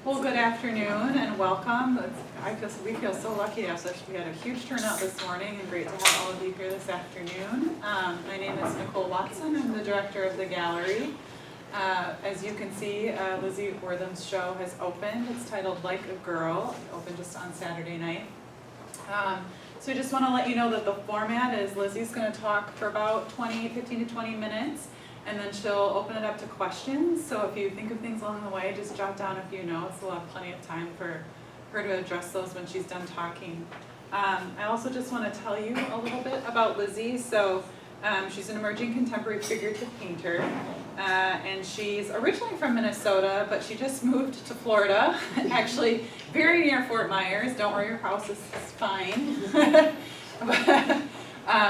Well, good afternoon and welcome. We feel so lucky to have we had a huge turnout this morning and great to have all of you here this afternoon. My name is Nicole Watson. I'm the director of the gallery. As you can see, Lizzie Wortham's show has opened. It's titled Like a Girl. It opened just on Saturday night. So I just want to let you know that the format is Lizzie's going to talk for about 15 to 20 minutes. And then she'll open it up to questions. So if you think of things along the way, just jot down a few notes. We'll have plenty of time for her to address those when she's done talking. I also just want to tell you a little bit about Lizzie. So she's an emerging contemporary figurative painter. And she's originally from Minnesota, but she just moved to Florida, actually very near Fort Myers. Don't worry, your house is fine.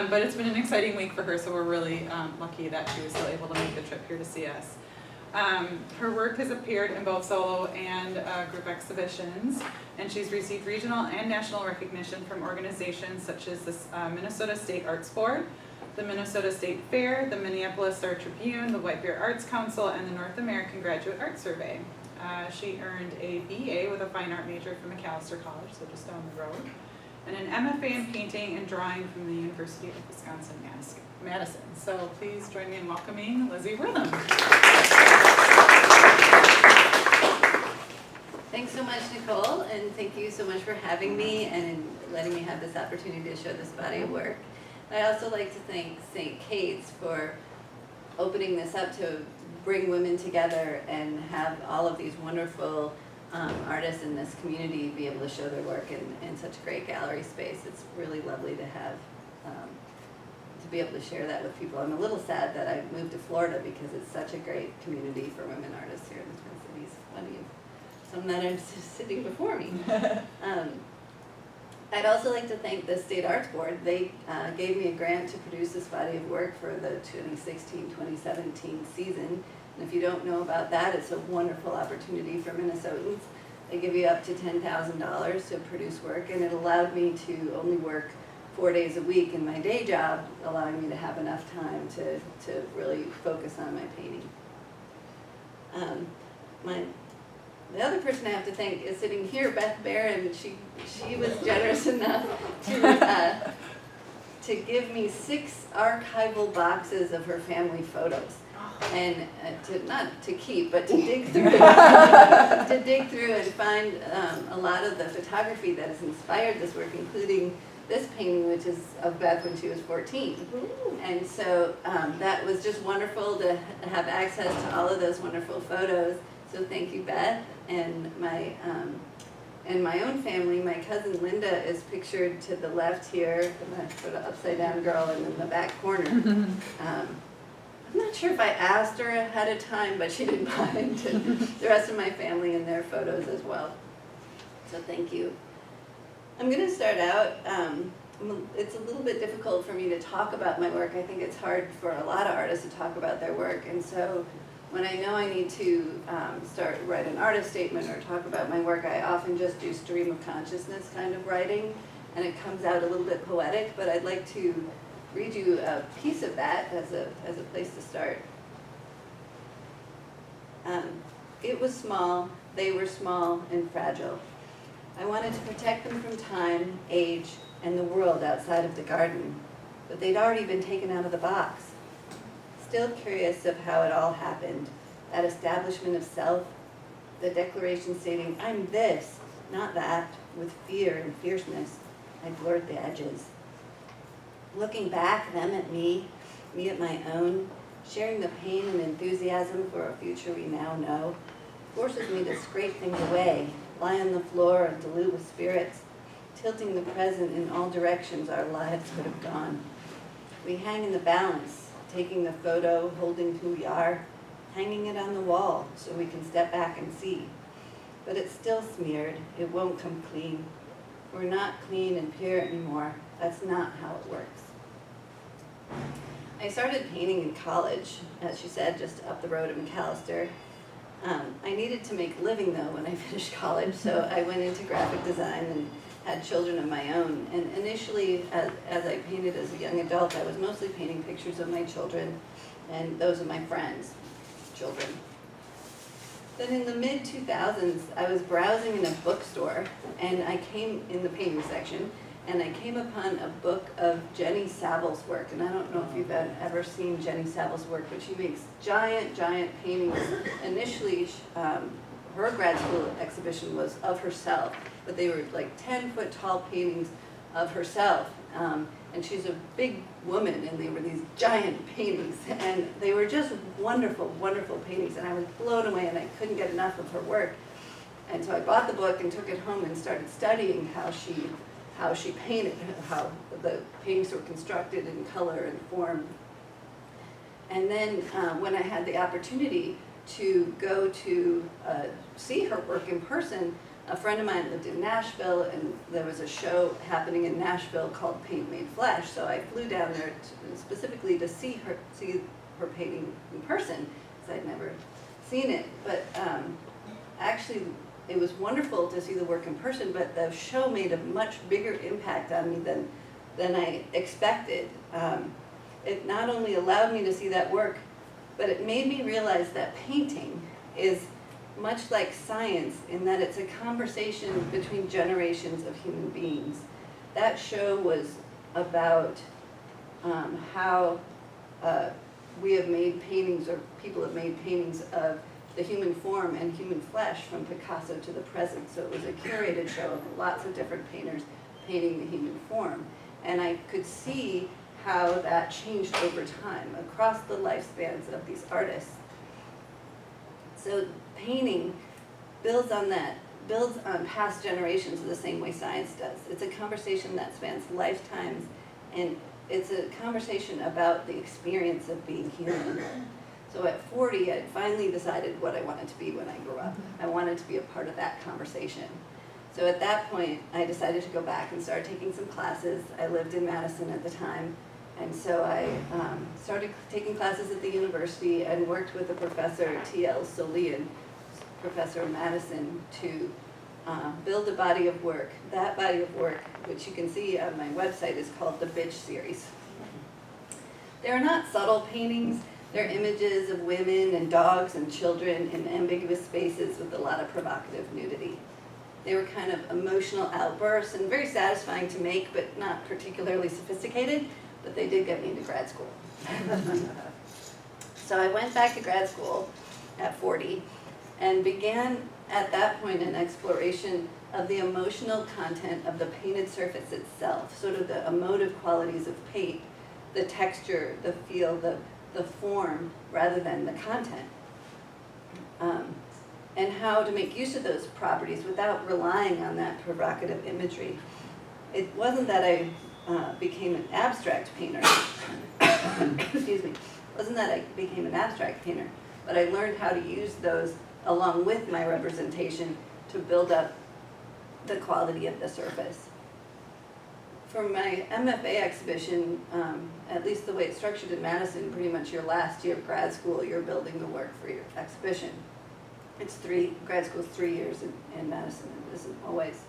But it's been an exciting week for her, so we're really lucky that she was still able to make the trip here to see us. Her work has appeared in both solo and group exhibitions, and she's received regional and national recognition from organizations such as the Minnesota State Arts Board, the Minnesota State Fair, the Minneapolis Star Tribune, the White Bear Arts Council, and the North American Graduate Art Survey. She earned a BA with a fine art major from McAllister College, so just down the road, and an MFA in painting and drawing from the University of Wisconsin-Madison. So please join me in welcoming Lizzie Wortham. Thanks so much, Nicole, and thank you so much for having me and letting me have this opportunity to show this body of work. I'd also like to thank St. Kate's for opening this up to bring women together and have all of these wonderful artists in this community be able to show their work in such a great gallery space. It's really lovely to have, to be able to share that with people. I'm a little sad that I moved to Florida because it's such a great community for women artists here in the Twin Cities. Funny, some that are sitting before me. I'd also like to thank the State Arts Board. They gave me a grant to produce this body of work for the 2016-2017 season. And if you don't know about that, it's a wonderful opportunity for Minnesotans. They give you up to $10,000 to produce work, and it allowed me to only work 4 days a week in my day job, allowing me to have enough time to really focus on my painting. The other person I have to thank is sitting here, Beth Barron. She was generous enough to give me 6 archival boxes of her family photos. And not to keep, but to dig through, and find a lot of the photography that has inspired this work, including this painting, which is of Beth when she was 14. And so that was just wonderful to have access to all of those wonderful photos. So thank you, Beth, and my own family. My cousin Linda is pictured to the left here, the sort of upside down girl, and in the back corner. I'm not sure if I asked her ahead of time, but she didn't mind. The rest of my family and their photos as well. So thank you. I'm going to start out. It's a little bit difficult for me to talk about my work. I think it's hard for a lot of artists to talk about their work. And so when I know I need to write an artist statement or talk about my work, I often just do stream of consciousness kind of writing. And it comes out a little bit poetic, but I'd like to read you a piece of that as a place to start. It was small, they were small and fragile. I wanted to protect them from time, age, and the world outside of the garden, but they'd already been taken out of the box. Still curious of how it all happened, that establishment of self, the declaration stating, I'm this, not that, with fear and fierceness, I blurred the edges. Looking back, them at me at my own, sharing the pain and enthusiasm for a future we now know, forces me to scrape things away, lie on the floor and dilute with spirits, tilting the present in all directions our lives could have gone. We hang in the balance, taking the photo, holding who we are, hanging it on the wall so we can step back and see. But it's still smeared, it won't come clean. We're not clean and pure anymore. That's not how it works. I started painting in college, as she said, just up the road at McAllister. I needed to make a living, though, when I finished college, so I went into graphic design and had children of my own. And initially, as I painted as a young adult, I was mostly painting pictures of my children and those of my friends' children. Then in the mid-2000s, I was browsing in a bookstore, and I came in the painting section, and I came upon a book of Jenny Savile's work. And I don't know if you've ever seen Jenny Savile's work, but she makes giant, giant paintings. Initially, her grad school exhibition was of herself, but they were like 10-foot tall paintings of herself. And she's a big woman, and they were these giant paintings, and they were just wonderful, wonderful paintings, and I was blown away, and I couldn't get enough of her work. And so I bought the book and took it home and started studying how she painted, how the paintings were constructed in color and form. And then when I had the opportunity to go to see her work in person, a friend of mine lived in Nashville, and there was a show happening in Nashville called Paint Made Flesh. So I flew down there specifically to see her painting in person, because I'd never seen it. But actually, it was wonderful to see the work in person, but the show made a much bigger impact on me than I expected. It not only allowed me to see that work, but it made me realize that painting is much like science in that it's a conversation between generations of human beings. That show was about how we have made paintings, or people have made paintings of the human form and human flesh from Picasso to the present. So it was a curated show of lots of different painters painting the human form. And I could see how that changed over time across the lifespans of these artists. So painting builds on that, builds on past generations the same way science does. It's a conversation that spans lifetimes, and it's a conversation about the experience of being human. So at 40, I finally decided what I wanted to be when I grew up. I wanted to be a part of that conversation. So at that point, I decided to go back and start taking some classes. I lived in Madison at the time, and so I started taking classes at the university and worked with a professor, T.L. Solian, professor of Madison, to build a body of work. That body of work, which you can see on my website, is called the Bitch Series. They're not subtle paintings. They're images of women and dogs and children in ambiguous spaces with a lot of provocative nudity. They were kind of emotional outbursts and very satisfying to make, but not particularly sophisticated, but they did get me into grad school. So I went back to grad school at 40 and began at that point an exploration of the emotional content of the painted surface itself, sort of the emotive qualities of paint, the texture, the feel, the form, rather than the content. And how to make use of those properties without relying on that provocative imagery. It wasn't that I became an abstract painter. Excuse me. It wasn't that I became an abstract painter, but I learned how to use those along with my representation to build up the quality of the surface. For my MFA exhibition, at least the way it's structured in Madison, pretty much your last year of grad school, you're building the work for your exhibition. Grad school's 3 years in Madison, it isn't always.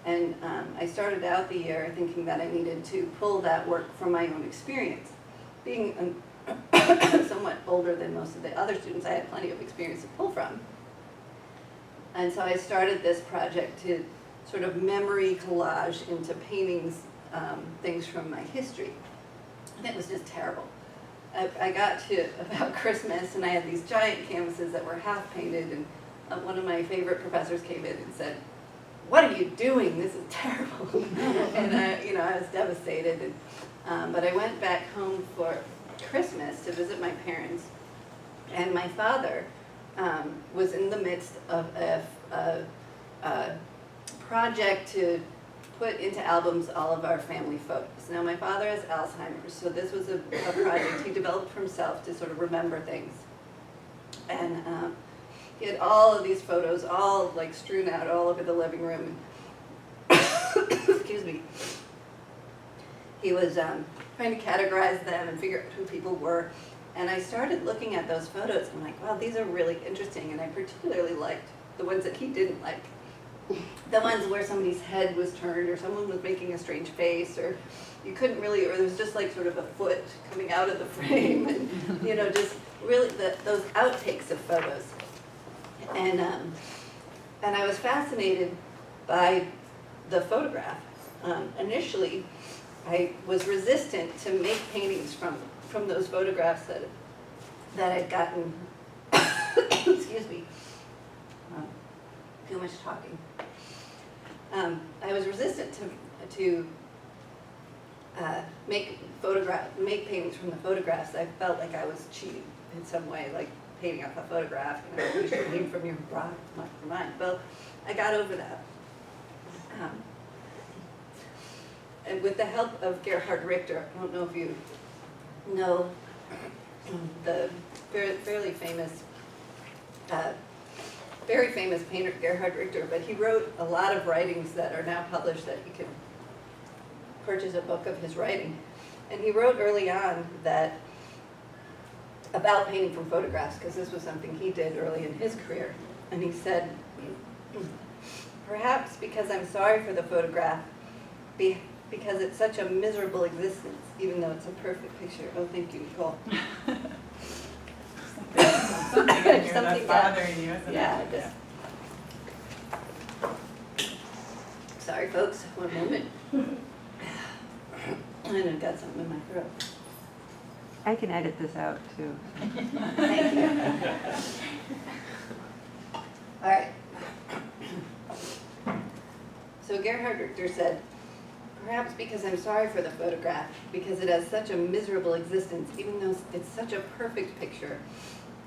And I started out the year thinking that I needed to pull that work from my own experience. Being somewhat older than most of the other students, I had plenty of experience to pull from. And so I started this project to sort of memory collage into paintings, things from my history. And it was just terrible. I got to about Christmas, and I had these giant canvases that were half painted, and one of my favorite professors came in and said, "What are you doing? This is terrible." And I was devastated. But I went back home for Christmas to visit my parents, and my father was in the midst of a project to put into albums all of our family photos. Now, my father has Alzheimer's, so this was a project he developed for himself to sort of remember things. And he had all of these photos, all like strewn out all over the living room. Excuse me. He was trying to categorize them and figure out who people were. And I started looking at those photos, and I'm like, wow, these are really interesting. And I particularly liked the ones that he didn't like. The ones where somebody's head was turned, or someone was making a strange face, or you couldn't really, or there was just like sort of a foot coming out of the frame, and just really those outtakes of photos. And I was fascinated by the photograph. Initially, I was resistant to make paintings from those photographs that I'd gotten. Excuse me. Too much talking. I was resistant to make paintings from the photographs. I felt like I was cheating in some way, like painting off a photograph, you paint from your rock, not from mine. Well, I got over that. And with the help of Gerhard Richter, I don't know if you know the very famous painter Gerhard Richter, but he wrote a lot of writings that are now published that you can purchase a book of his writing. And he wrote early on about painting from photographs, because this was something he did early in his career. And he said, perhaps because I'm sorry for the photograph, because it's such a miserable existence, even though it's a perfect picture. Oh, thank you, Nicole. Something in here that's bothering you, isn't it? Yeah. Sorry, folks, one moment. And I've got something in my throat. I can edit this out too. Thank you. All right. So Gerhard Richter said, perhaps because I'm sorry for the photograph, because it has such a miserable existence, even though it's such a perfect picture,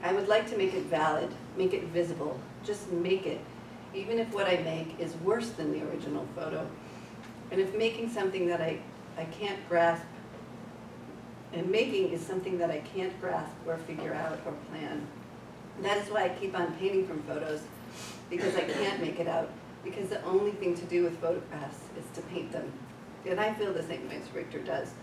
I would like to make it valid, make it visible, just make it, even if what I make is worse than the original photo. And if making something that I can't grasp, and making is something that I can't grasp or figure out or plan. That is why I keep on painting from photos, because I can't make it out, because the only thing to do with photographs is to paint them. And I feel the same way as Richter does.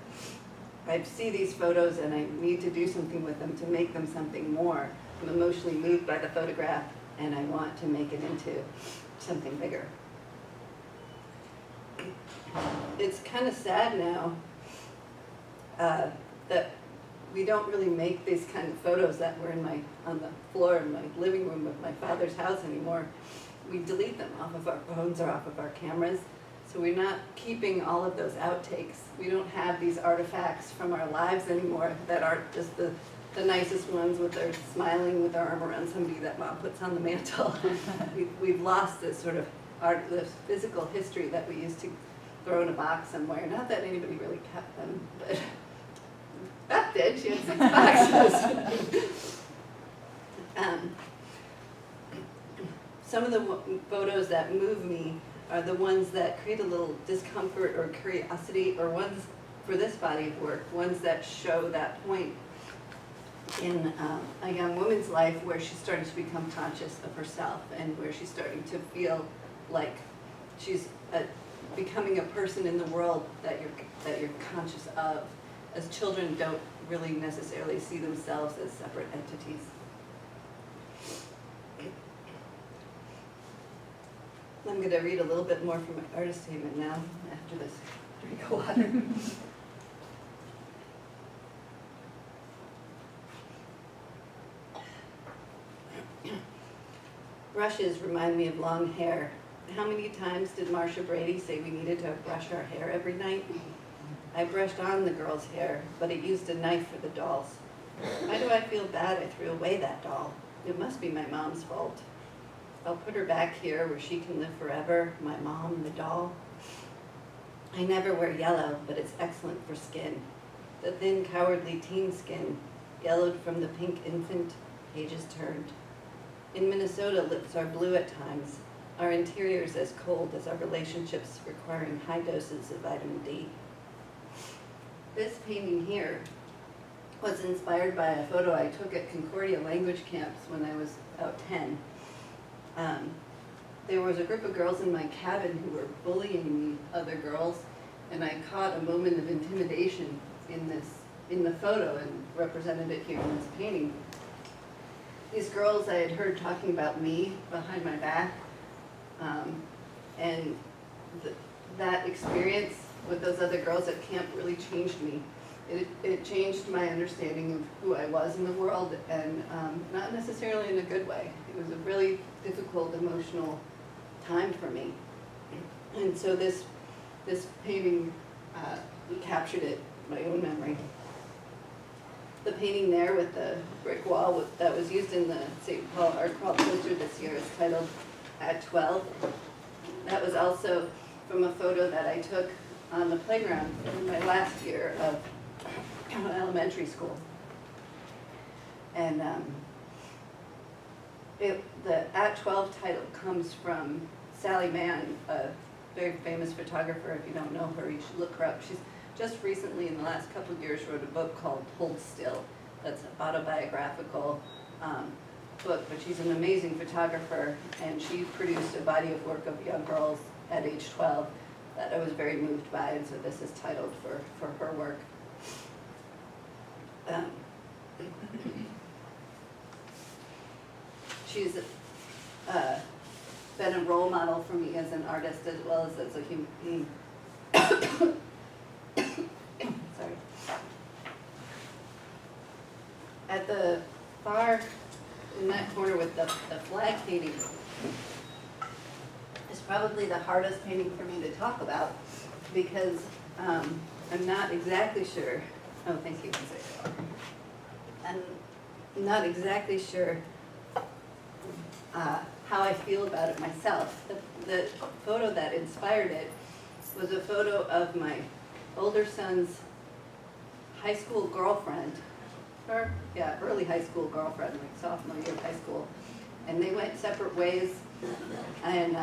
I see these photos and I need to do something with them to make them something more. I'm emotionally moved by the photograph and I want to make it into something bigger. It's kind of sad now that we don't really make these kind of photos that were on the floor in my living room of my father's house anymore. We delete them off of our phones or off of our cameras. So we're not keeping all of those outtakes. We don't have these artifacts from our lives anymore that aren't just the nicest ones with their smiling with their arm around somebody that mom puts on the mantle. We've lost this sort of this physical history that we used to throw in a box somewhere. Not that anybody really kept them, but Beth did. She had 6 boxes. Some of the photos that move me are the ones that create a little discomfort or curiosity, or ones for this body of work, ones that show that point in a young woman's life where she's starting to become conscious of herself and where she's starting to feel like she's becoming a person in the world that you're conscious of, as children don't really necessarily see themselves as separate entities. I'm going to read a little bit more from my artist statement now after this drink of water. Brushes remind me of long hair. How many times did Marcia Brady say we needed to brush our hair every night? I brushed on the girl's hair, but it used a knife for the doll's. Why do I feel bad I threw away that doll? It must be my mom's fault. I'll put her back here where she can live forever, my mom, the doll. I never wear yellow, but it's excellent for skin. The thin, cowardly teen skin, yellowed from the pink infant, pages turned. In Minnesota, lips are blue at times. Our interior's as cold as our relationships, requiring high doses of vitamin D. This painting here was inspired by a photo I took at Concordia language camps when I was about 10. There was a group of girls in my cabin who were bullying the other girls, and I caught a moment of intimidation in the photo and represented it here in this painting. These girls I had heard talking about me behind my back, and that experience with those other girls at camp really changed me. it changed my understanding of who I was in the world, and not necessarily in a good way. It was a really difficult emotional time for me. And so this painting captured it, my own memory. The painting there with the brick wall that was used in the St. Paul Art Crawl poster this year is titled At 12. That was also from a photo that I took on the playground in my last year of elementary school. And the At 12 title comes from Sally Mann, a very famous photographer. If you don't know her, you should look her up. She's just recently, in the last couple of years, wrote a book called Hold Still. That's an autobiographical book, but she's an amazing photographer, and she produced a body of work of young girls at age 12 that I was very moved by, and so this is titled for her work. She's been a role model for me as an artist as well as a human being. Sorry. At the far, in that corner with the flag painting, is probably the hardest painting for me to talk about, because I'm not exactly sure. Oh, thank you. I'm not exactly sure how I feel about it myself. The photo that inspired it was a photo of my older son's high school girlfriend, or early high school girlfriend, like sophomore year of high school, and they went separate ways. And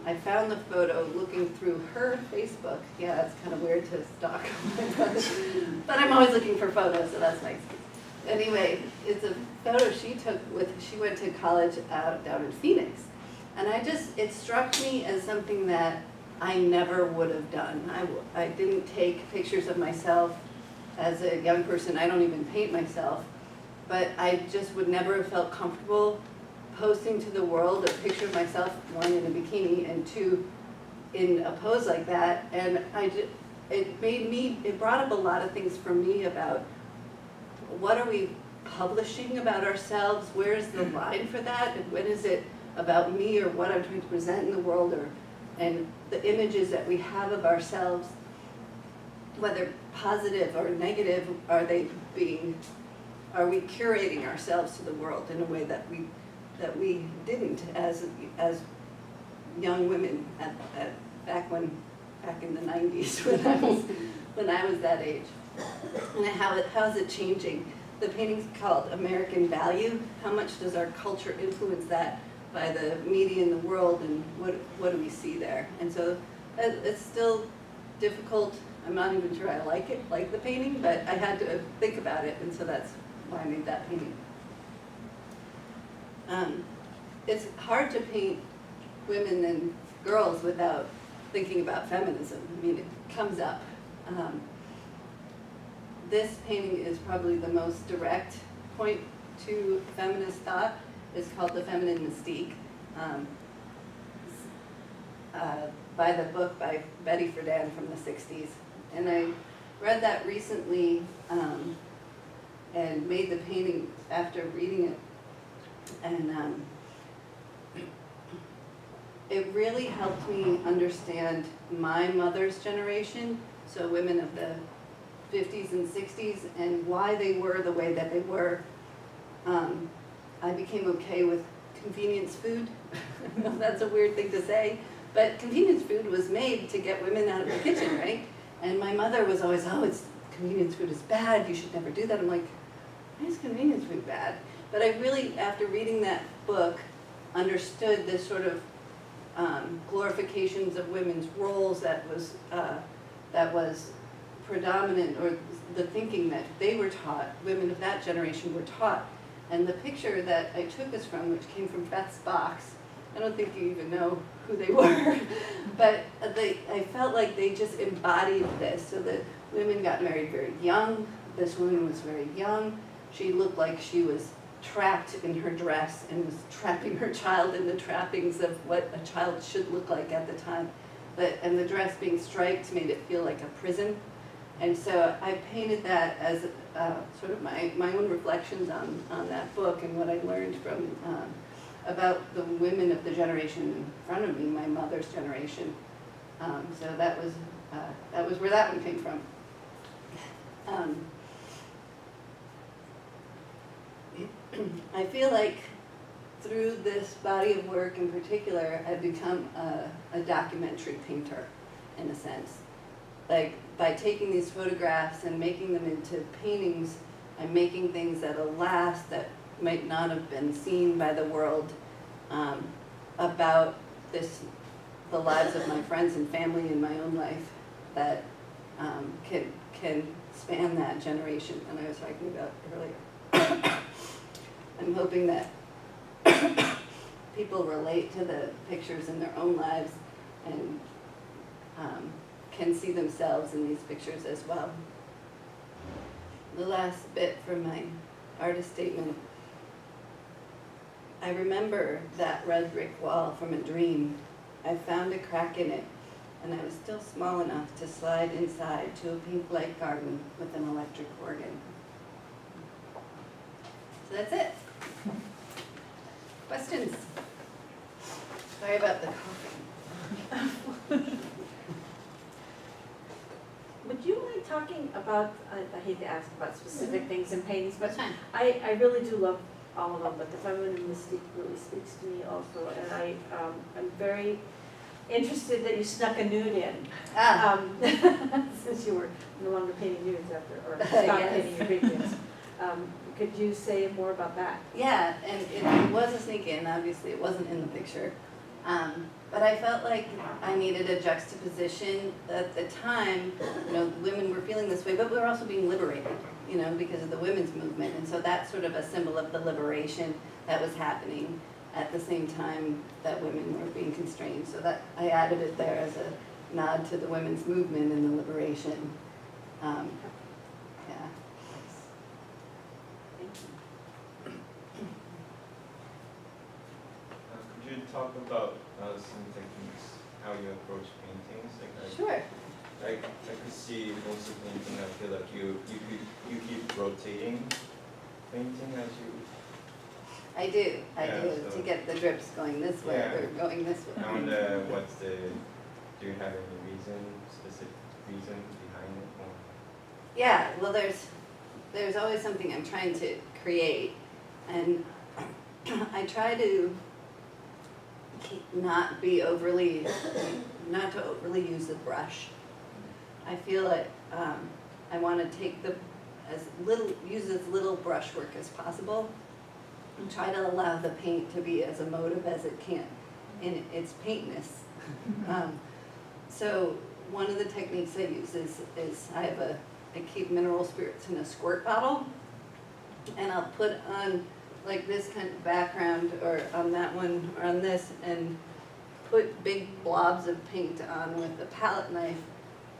I found the photo looking through her Facebook. Yeah, it's kind of weird to stalk my brother, but I'm always looking for photos, so that's nice. Anyway, it's a photo she took she went to college down in Phoenix. And it struck me as something that I never would have done. I didn't take pictures of myself as a young person. I don't even paint myself. But I just would never have felt comfortable posting to the world a picture of myself, one in a bikini and two in a pose like that. And it brought up a lot of things for me about what are we publishing about ourselves? Where's the line for that? And when is it about me or what I'm trying to present in the world, and the images that we have of ourselves, whether positive or negative, are we curating ourselves to the world in a way that we didn't as young women back in the 90s when I was that age. And how is it changing? The painting's called American Value. How much does our culture influence that by the media in the world, and what do we see there? And so it's still difficult. I'm not even sure I like the painting, but I had to think about it, and so that's why I made that painting. It's hard to paint women and girls without thinking about feminism. I mean, it comes up. This painting is probably the most direct point to feminist thought. It's called The Feminine Mystique, by the book by Betty Friedan from the 60s. And I read that recently and made the painting after reading it. And it really helped me understand my mother's generation, so women of the 50s and 60s, and why they were the way that they were. I became okay with convenience food. That's a weird thing to say, but convenience food was made to get women out of the kitchen, right? And my mother was always, convenience food is bad, you should never do that. I'm like, why is convenience food bad? But I really, after reading that book, understood this sort of glorifications of women's roles that was predominant, or the thinking that they were taught, women of that generation were taught. And the picture that I took this from, which came from Beth's box, I don't think you even know who they were, but I felt like they just embodied this. So the women got married very young. This woman was very young. She looked like she was trapped in her dress and was trapping her child in the trappings of what a child should look like at the time. And the dress being striped made it feel like a prison. And so I painted that as sort of my own reflections on that book and what I learned from about the women of the generation in front of me, my mother's generation. So that was where that one came from. I feel like through this body of work in particular, I've become a documentary painter, in a sense. Like, by taking these photographs and making them into paintings, I'm making things that'll last, that might not have been seen by the world, about the lives of my friends and family and my own life that can span that generation that I was talking about earlier. I'm hoping that people relate to the pictures in their own lives and can see themselves in these pictures as well. The last bit from my artist statement. I remember that red brick wall from a dream. I found a crack in it, and I was still small enough to slide inside to a pink light garden with an electric organ. So that's it. Questions? Sorry about the coughing. Would you mind talking about, I hate to ask about specific things in paintings, but That's fine. I really do love all of them, but the feminine mystique really speaks to me also, and I'm very interested that you snuck a nude in. Since you were no longer painting nudes after, or stopped Yes. painting your pictures. Could you say more about that? Yeah, and it was a sneak in, obviously it wasn't in the picture. But I felt like I needed a juxtaposition. At the time, women were feeling this way, but we were also being liberated, because of the women's movement. And so that's sort of a symbol of the liberation that was happening at the same time that women were being constrained. So that I added it there as a nod to the women's movement and the liberation. Yeah. Thank you. Could you talk about some techniques, how you approach paintings? Sure. I could see most of painting. I feel like you keep rotating painting as you. I do, Yeah, to so- get the drips going this way Yeah. or going this way. I wonder do you have any specific reason behind it? Or? Yeah, well, there's always something I'm trying to create, and I try to not to overly use the brush. I feel like I want to take use as little brushwork as possible, and try to allow the paint to be as emotive as it can in its paintness. So one of the techniques I use is I keep mineral spirits in a squirt bottle, and I'll put on like this kind of background, or on that one, or on this, and put big blobs of paint on with a palette knife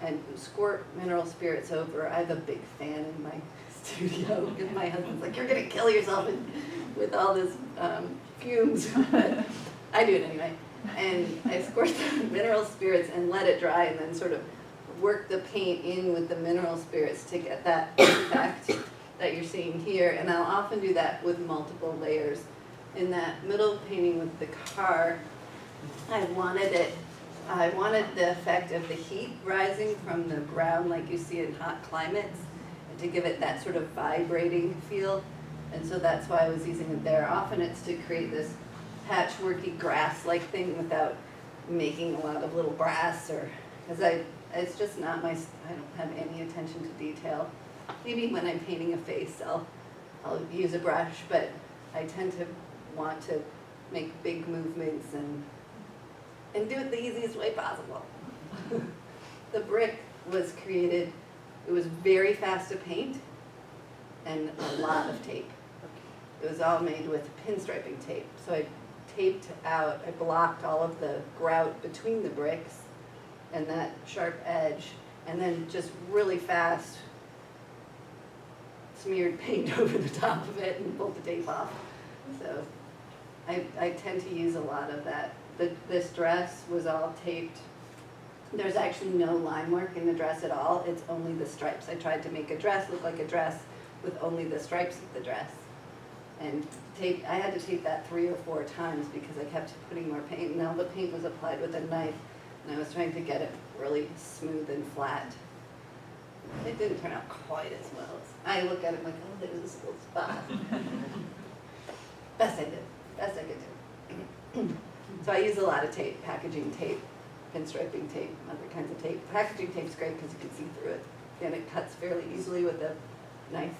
and squirt mineral spirits over. I have a big fan in my studio because my husband's like, you're gonna kill yourself with all this fumes. But I do it anyway. And I squirt the mineral spirits and let it dry, and then sort of work the paint in with the mineral spirits to get that effect that you're seeing here. And I'll often do that with multiple layers. In that middle painting with the car, I wanted the effect of the heat rising from the ground like you see in hot climates, and to give it that sort of vibrating feel. And so that's why I was using it there. Often it's to create this patchworky grass-like thing without making a lot of little brass, or because it's just not my, I don't have any attention to detail. Maybe when I'm painting a face, I'll use a brush, but I tend to want to make big movements and do it the easiest way possible. The brick was created, it was very fast to paint and a lot of tape. It was all made with pinstriping tape. So I taped out, I blocked all of the grout between the bricks and that sharp edge, and then just really fast smeared paint over the top of it and pulled the tape off. So I tend to use a lot of that. This dress was all taped There's actually no line work in the dress at all, it's only the stripes. I tried to make a dress look like a dress with only the stripes of the dress. And I had to tape that 3 or 4 times because I kept putting more paint. Now the paint was applied with a knife, and I was trying to get it really smooth and flat. It didn't turn out quite as well. I look at it like, oh, there's this little spot. Best I did, best I could do. So I use a lot of tape, packaging tape, pinstriping tape, other kinds of tape. Packaging tape's great because you can see through it, and it cuts fairly easily with a knife.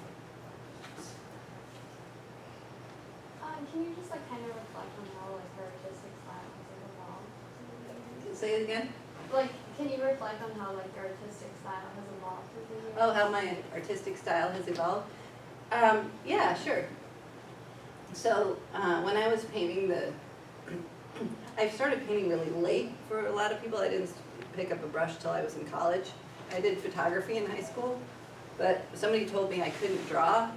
Can you just like kind of reflect on how like her artistic style has evolved? Say it again? Like, can you reflect on how like your artistic style has evolved through the years? Oh, how my artistic style has evolved? Yeah, sure. So when I was painting I started painting really late for a lot of people. I didn't pick up a brush till I was in college. I did photography in high school, but somebody told me I couldn't draw.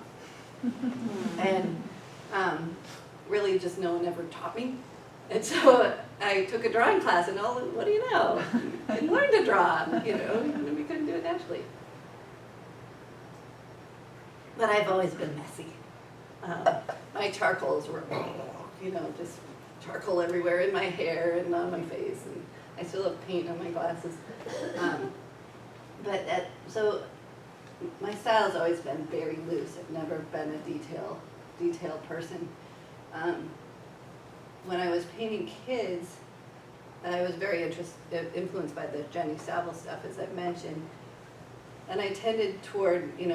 And really just no one ever taught me. And so I took a drawing class and what do you know? I learned to draw, and we couldn't do it naturally. But I've always been messy. My charcoals were, just charcoal everywhere in my hair and on my face, and I still have paint on my glasses. So my style's always been very loose. I've never been a detailed person. When I was painting kids, I was very influenced by the Jenny Savile stuff, as I've mentioned. And I tended toward, I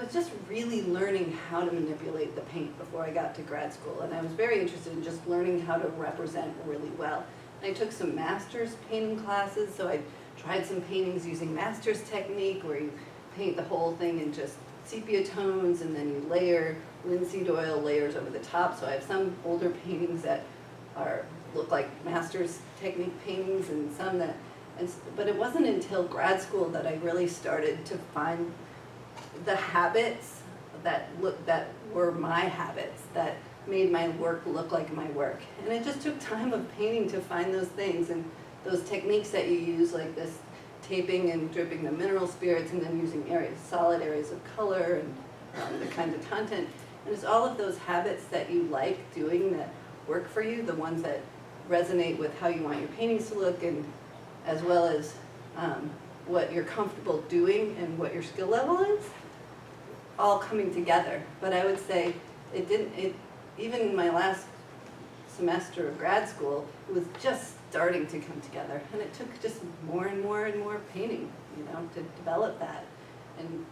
was just really learning how to manipulate the paint before I got to grad school. And I was very interested in just learning how to represent really well. And I took some master's painting classes, so I tried some paintings using master's technique, where you paint the whole thing in just sepia tones, and then you layer linseed oil layers over the top. So I have some older paintings that look like master's technique paintings, and some that, but it wasn't until grad school that I really started to find the habits that were my habits, that made my work look like my work. And it just took time of painting to find those things, and those techniques that you use, like this taping and dripping the mineral spirits, and then using solid areas of color, and the kinds of content. And it's all of those habits that you like doing that work for you, the ones that resonate with how you want your paintings to look, and as well as what you're comfortable doing and what your skill level is, all coming together. But I would say even in my last semester of grad school, it was just starting to come together. And it took just more and more and more painting, to develop that. And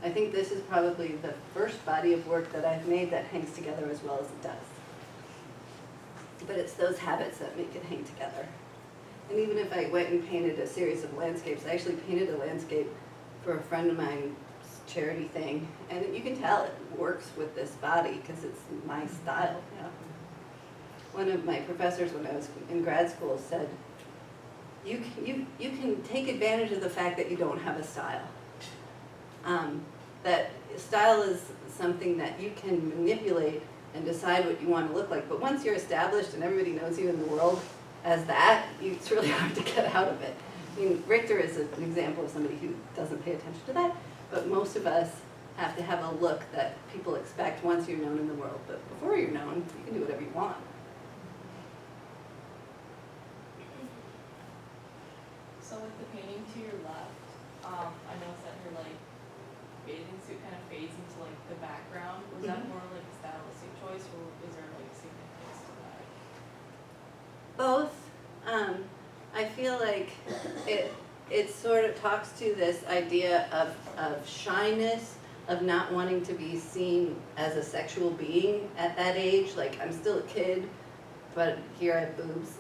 I think this is probably the first body of work that I've made that hangs together as well as it does. But it's those habits that make it hang together. And even if I went and painted a series of landscapes, I actually painted a landscape for a friend of mine's charity thing, and you can tell it works with this body because it's my style. One of my professors when I was in grad school said, you can take advantage of the fact that you don't have a style. That style is something that you can manipulate and decide what you want to look like, but once you're established and everybody knows you in the world as that, it's really hard to get out of it. I mean, Richter is an example of somebody who doesn't pay attention to that, but most of us have to have a look that people expect once you're known in the world. But before you're known, you can do whatever you want. So with the painting to your left, I noticed that her bathing suit kind of fades into the background. Was that more like a stylistic choice, or is there significance to that? Both. I feel like it sort of talks to this idea of shyness, of not wanting to be seen as a sexual being at that age. Like, I'm still a kid, but here I have boobs,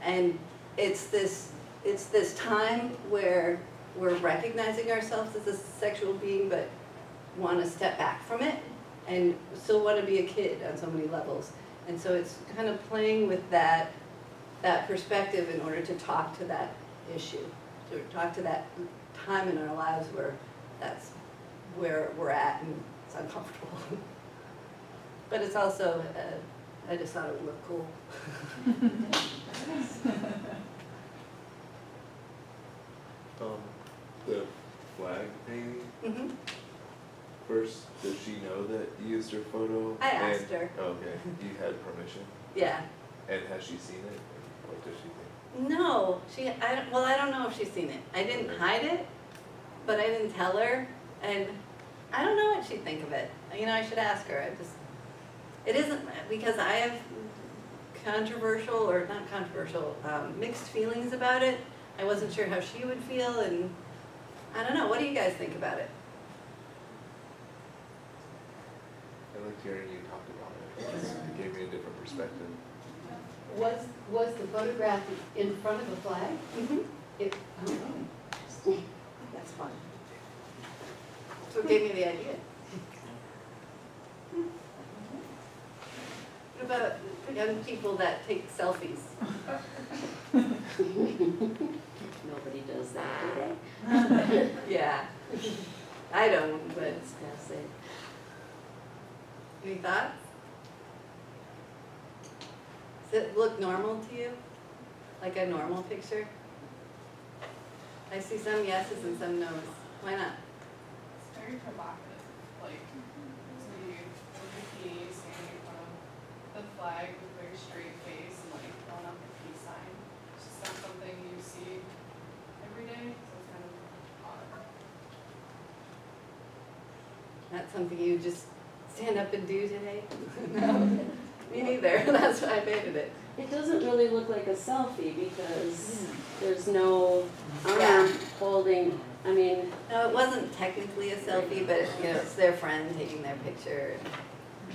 and it's this time where we're recognizing ourselves as a sexual being, but want to step back from it, and still want to be a kid on so many levels. And so it's kind of playing with that perspective in order to talk to that issue, to talk to that time in our lives where that's where we're at and it's uncomfortable. But it's also, I just thought it would look cool. used her photo? I asked her. Okay, you had permission? Yeah. And has she seen it? What does she think? No, I don't know if she's seen it. I didn't hide it, but I didn't tell her, and I don't know what she'd think of it. You know, I should ask her. It isn't, because I have mixed feelings about it. I wasn't sure how she would feel, and I don't know. What do you guys think about it? I liked hearing you talk about it, because it gave me a different perspective. Was the photograph in front of a flag? Mm-hmm. That's fun. That's what gave me the idea. What about young people that take selfies? Nobody does that, do they? Yeah. I don't, but It's passe. any thoughts? Does it look normal to you? Like a normal picture? I see some yeses and some no's. Why not? It's very provocative, like, the bikini standing in front of the flag with a very straight face and like throwing up the peace sign. It's just not something you see every day, so it's kind of odd. Not something you just stand up and do today? No, me neither. That's why I made it. It doesn't really look like a selfie because there's no Yeah. arm holding, I mean, No, it wasn't technically a selfie, but you know, it's their friend taking their picture.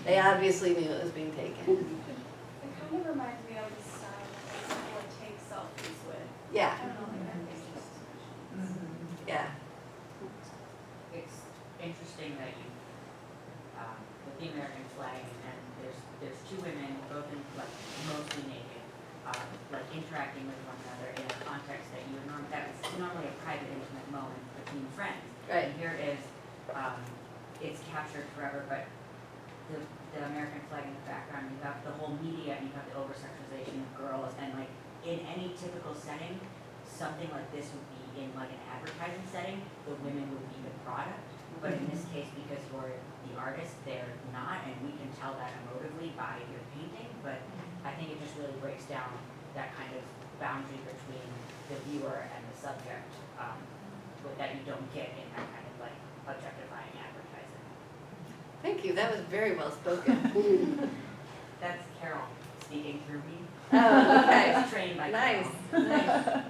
They obviously knew it was being taken. It kind of reminds me of the style that people would take selfies with. Yeah, I don't know, like that makes just. yeah. It's interesting that you, with the American flag, and there's two women, both in, like, mostly naked, like interacting with one another in a context that you would that's normally a private, intimate moment between friends. Right. And here is, it's captured forever, but the American flag in the background, you have the whole media, and you have the over-sexualization of girls, and like, in any typical setting, something like this would be in like an advertising setting, the women would be the product. But in this case, because you're the artist, they're not, and we can tell that emotively by your painting, but I think it just really breaks down that kind of boundary between the viewer and the subject, that you don't get in that kind of like objectifying advertising. Thank you, that was very well spoken. That's Carol speaking through me. Oh, okay. I was trained by Nice, Carol. nice.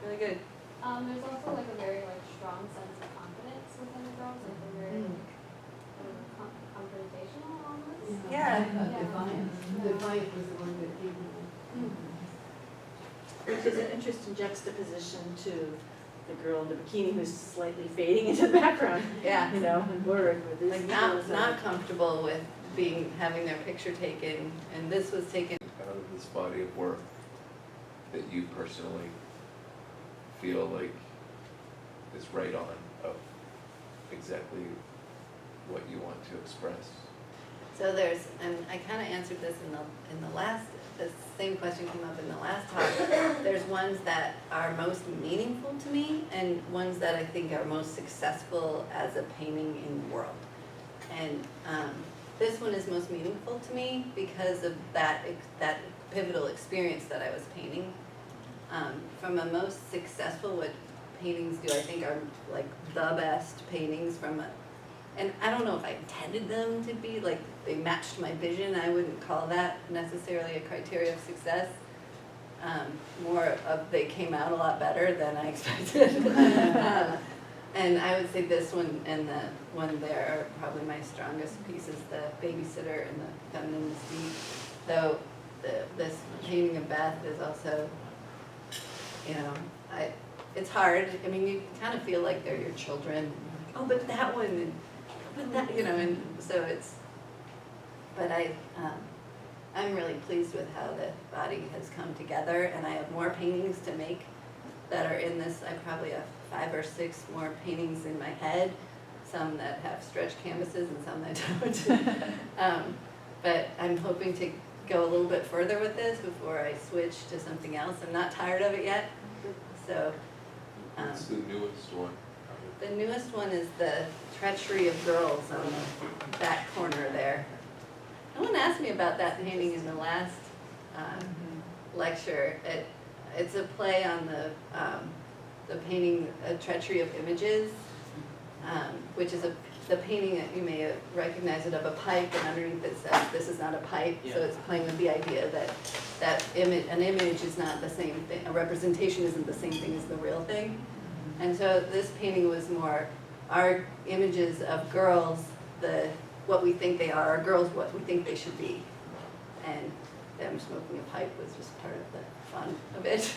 Really good. There's also like a very like strong sense of confidence within the girls, like they're very like, confrontational almost. Yeah. Defiance. Defiance was the one that came Which is an interesting juxtaposition to the girl in the bikini who's slightly fading into the background, Yeah. you know, and blurred with this. Like not comfortable with having their picture taken, and this was taken. Out of this body of work that you personally feel like is right on of exactly what you want to express? So there's, and I kind of answered this in the last, the same question came up in the last talk. There's ones that are most meaningful to me and ones that I think are most successful as a painting in the world. And this one is most meaningful to me because of that pivotal experience that I was painting. From a most successful, what paintings do I think are like the best paintings from a, and I don't know if I intended them to be, like they matched my vision. I wouldn't call that necessarily a criteria of success. More of they came out a lot better than I expected. And I would say this one and the one there are probably my strongest pieces, the babysitter and the feminine mystique. Though this painting of Beth is also, you know, it's hard. I mean, you kind of feel like they're your children. Oh, but that one, and but that, you know, and so it's, but I'm really pleased with how the body has come together, and I have more paintings to make that are in this. I probably have 5 or 6 more paintings in my head, some that have stretched canvases and some that don't. But I'm hoping to go a little bit further with this before I switch to something else. I'm not tired of it yet, so. It's the newest one. The newest one is the treachery of girls on the back corner there. No one asked me about that painting in the last lecture. It's a play on the painting, A Treachery of Images, which is the painting that you may recognize it of a pipe, and underneath it says, "This is not a pipe." So it's playing with the idea that an image is not the same thing, a representation isn't the same thing as the real thing. And so this painting was more our images of girls, what we think they are, or girls what we think they should be. And them smoking a pipe was just part of the fun of it.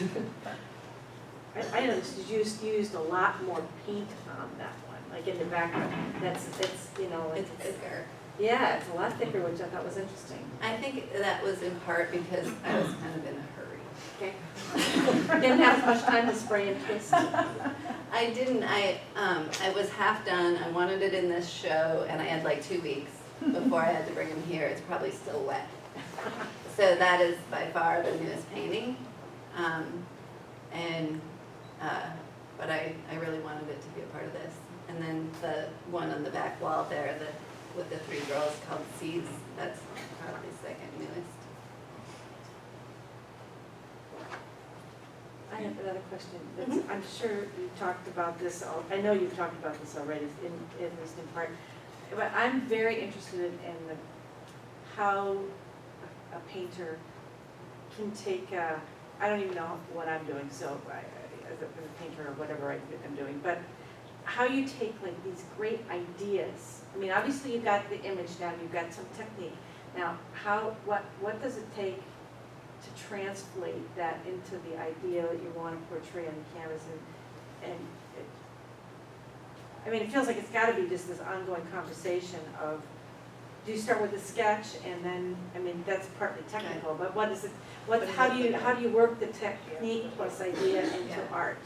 I noticed you used a lot more paint on that one, like in the background. It's, you know, like. It's thicker. Yeah, it's a lot thicker, which I thought was interesting. I think that was in part because I was kind of in a hurry. Okay. Didn't have much time to spray and twist. I didn't, I was half done, I wanted it in this show, and I had like 2 weeks before I had to bring him here. It's probably still wet. So that is by far the newest painting. But I really wanted it to be a part of this. And then the one on the back wall there, with the 3 girls called Seeds, that's probably second newest. I have another question. I'm sure you talked about this, I know you've talked about this already, at least in part. But I'm very interested in how a painter can take, I don't even know what I'm doing, so as a painter or whatever I'm doing, but how you take like these great ideas. I mean, obviously you've got the image now, you've got some technique. Now, what does it take to translate that into the idea that you want to portray on the canvas? I mean, it feels like it's got to be just this ongoing conversation of, do you start with a sketch and then, I mean, that's partly technical, but what is it? How do you work the technique plus idea into art?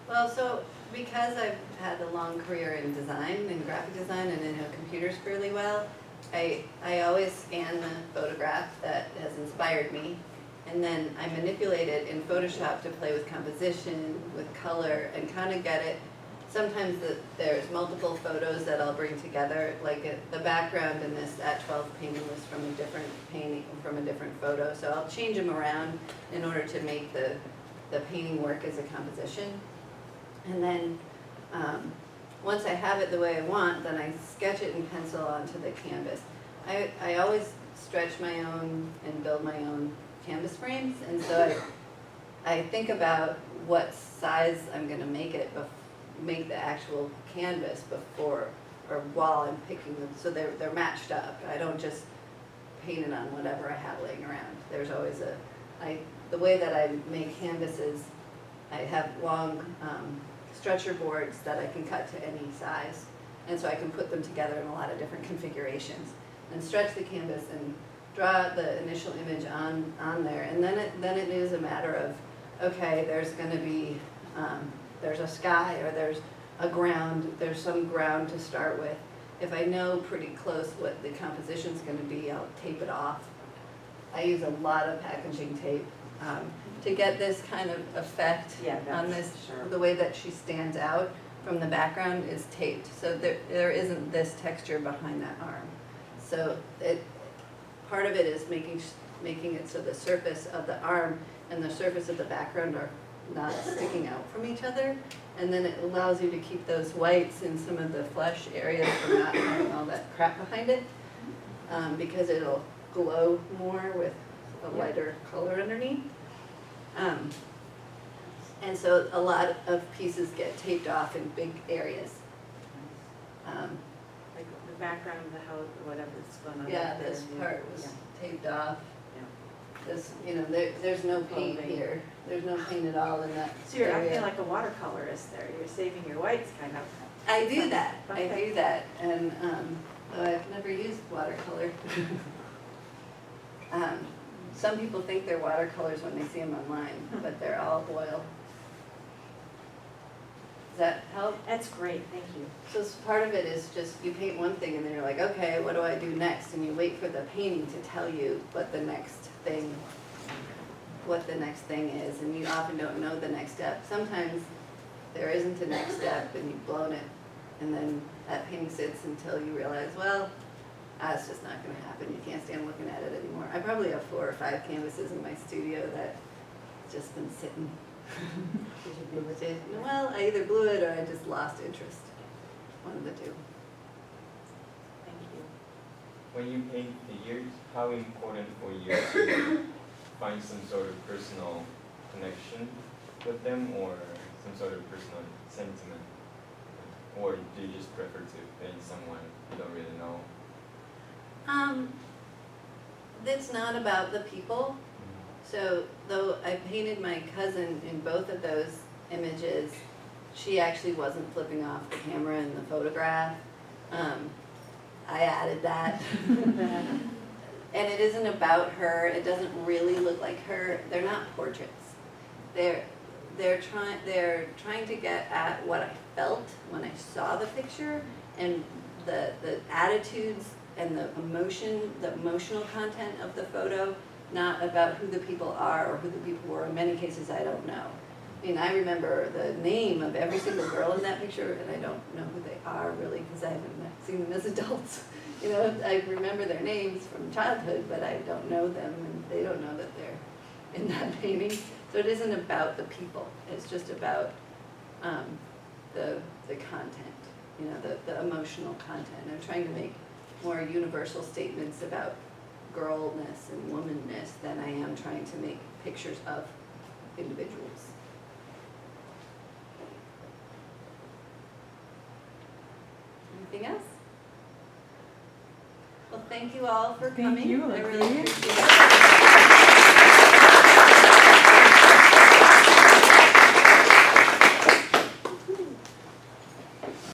Well, so because I've had a long career in design, in graphic design, and I know computers fairly well, I always scan the photograph that has inspired me, and then I manipulate it in Photoshop to play with composition, with color, and kind of get it. Sometimes there's multiple photos that I'll bring together, like the background in this @12 painting was from a different painting, from a different photo, so I'll change them around in order to make the painting work as a composition. And then once I have it the way I want, then I sketch it in pencil onto the canvas. I always stretch my own and build my own canvas frames, and so I think about what size I'm going to make it, make the actual canvas before or while I'm picking them, so they're matched up. I don't just paint it on whatever I have laying around. There's always the way that I make canvases, I have long stretcher boards that I can cut to any size, and so I can put them together in a lot of different configurations and stretch the canvas and draw the initial image on there, and then it is a matter of, okay, there's going to be there's a sky, or there's a ground, there's some ground to start with. If I know pretty close what the composition's going to be, I'll tape it off. I use a lot of packaging tape to get this kind of effect on this. Sure. The way that she stands out from the background is taped, so there isn't this texture behind that arm. So part of it is making it so the surface of the arm and the surface of the background are not sticking out from each other, and then it allows you to keep those whites in some of the flesh areas from not having all that crap behind it, because it'll glow more with a lighter color underneath. And so a lot of pieces get taped off in big areas. Like the background of the house, or whatever is going on. Yeah, up there. this part was taped off. Yeah. This, there's no paint here. There's no paint at all in that So you're area. acting like a watercolorist there. You're saving your whites, kind of. I do that, Okay. and though I've never used watercolor. Some people think they're watercolors when they see them online, but they're all oil. Does that help? That's great, thank you. So part of it is just, you paint one thing and then you're like, okay, what do I do next? And you wait for the painting to tell you what the next thing is, and you often don't know the next step. Sometimes there isn't a next step and you've blown it. And then that painting sits until you realize, well, it's just not gonna happen. You can't stand looking at it anymore. I probably have 4 or 5 canvases in my studio that just been sitting. Well, I either blew it or I just lost interest. One of the two. Thank you. When you paint figures, how important for you to find some sort of personal connection with them or some sort of personal sentiment? Or do you just prefer to paint someone you don't really know? It's not about the people. So though I painted my cousin in both of those images, she actually wasn't flipping off the camera in the photograph. I added that. And it isn't about her. It doesn't really look like her. They're not portraits. They're trying to get at what I felt when I saw the picture and the attitudes and the emotional content of the photo, not about who the people are or who the people were. In many cases, I don't know. I mean, I remember the name of every single girl in that picture, and I don't know who they are really because I haven't seen them as adults. You know, I remember their names from childhood, but I don't know them, and they don't know that they're in that painting. So it isn't about the people. It's just about the content, you know, the emotional content. I'm trying to make more universal statements about girlness and womanness than I am trying to make pictures of individuals. Anything else? Well, thank you all for Thank coming. you, I really Lizzie. appreciate it.